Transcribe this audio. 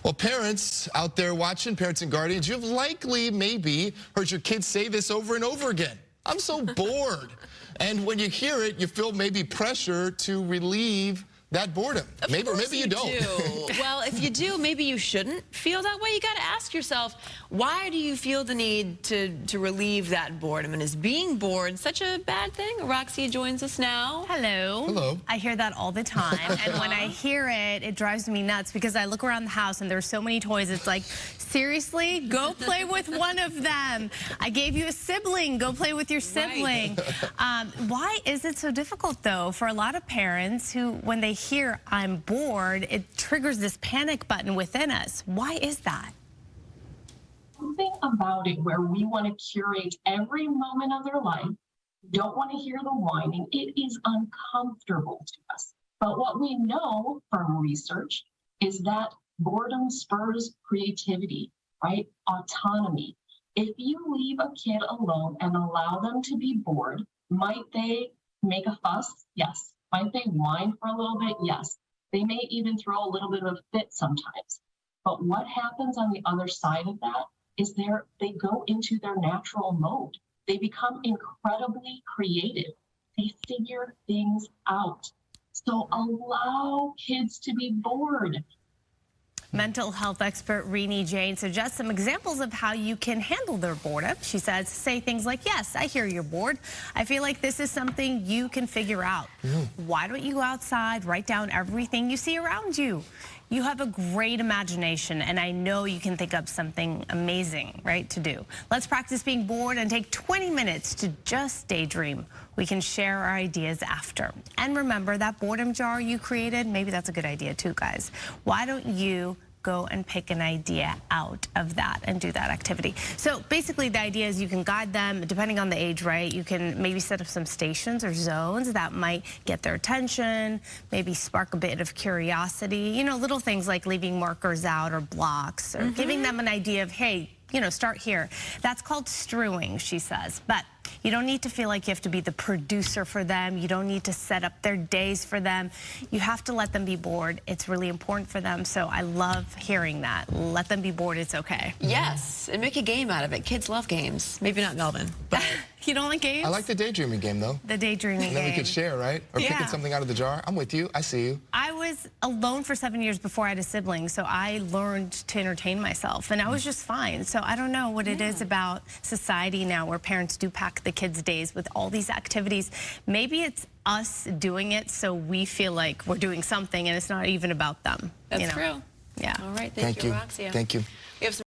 Well, parents out there watching, parents and guardians, you've likely maybe heard your kids say this over and over again. I'm so bored. And when you hear it, you feel maybe pressure to relieve that boredom. Maybe you don't. Well, if you do, maybe you shouldn't feel that way. You got to ask yourself, why do you feel the need to relieve that boredom? And is being bored such a bad thing? Roxia joins us now. Hello. Hello. I hear that all the time. And when I hear it, it drives me nuts because I look around the house and there's so many toys. It's like, seriously? Go play with one of them. I gave you a sibling. Go play with your sibling. Right. Why is it so difficult, though, for a lot of parents who, when they hear I'm bored, it triggers this panic button within us? Why is that? Something about it where we want to curate every moment of their life, don't want to hear the whining. It is uncomfortable to us. But what we know from research is that boredom spurs creativity, right? Autonomy. If you leave a kid alone and allow them to be bored, might they make a fuss? Yes. Might they whine for a little bit? Yes. They may even throw a little bit of a fit sometimes. But what happens on the other side of that is they go into their natural mode. They become incredibly creative. They figure things out. So allow kids to be bored. Mental health expert Rini Jane suggests some examples of how you can handle their boredom. She says, say things like, yes, I hear you're bored. I feel like this is something you can figure out. Why don't you go outside, write down everything you see around you? You have a great imagination, and I know you can think up something amazing, right, to do. Let's practice being bored and take 20 minutes to just daydream. We can share our ideas after. And remember, that boredom jar you created, maybe that's a good idea too, guys. Why don't you go and pick an idea out of that and do that activity? So basically the idea is you can guide them depending on the age, right? You can maybe set up some stations or zones that might get their attention, maybe spark a bit of curiosity, you know, little things like leaving markers out or blocks or giving them an idea of, hey, you know, start here. That's called strewing, she says. But you don't need to feel like you have to be the producer for them. You don't need to set up their days for them. You have to let them be bored. It's really important for them. So I love hearing that. Let them be bored. It's okay. Yes, and make a game out of it. Kids love games. Maybe not Melvin, but you don't like games? I like the daydreaming game, though. The daydreaming game. And then we could share, right? Or picking something out of the jar. I'm with you. I see you. I was alone for 7 years before I had a sibling, so I learned to entertain myself, and I was just fine. So I don't know what it is about society now where parents do pack the kids' days with all these activities. Maybe it's us doing it so we feel like we're doing something and it's not even about them. That's true. Yeah. All right. Thank you, Roxia. Thank you. We have some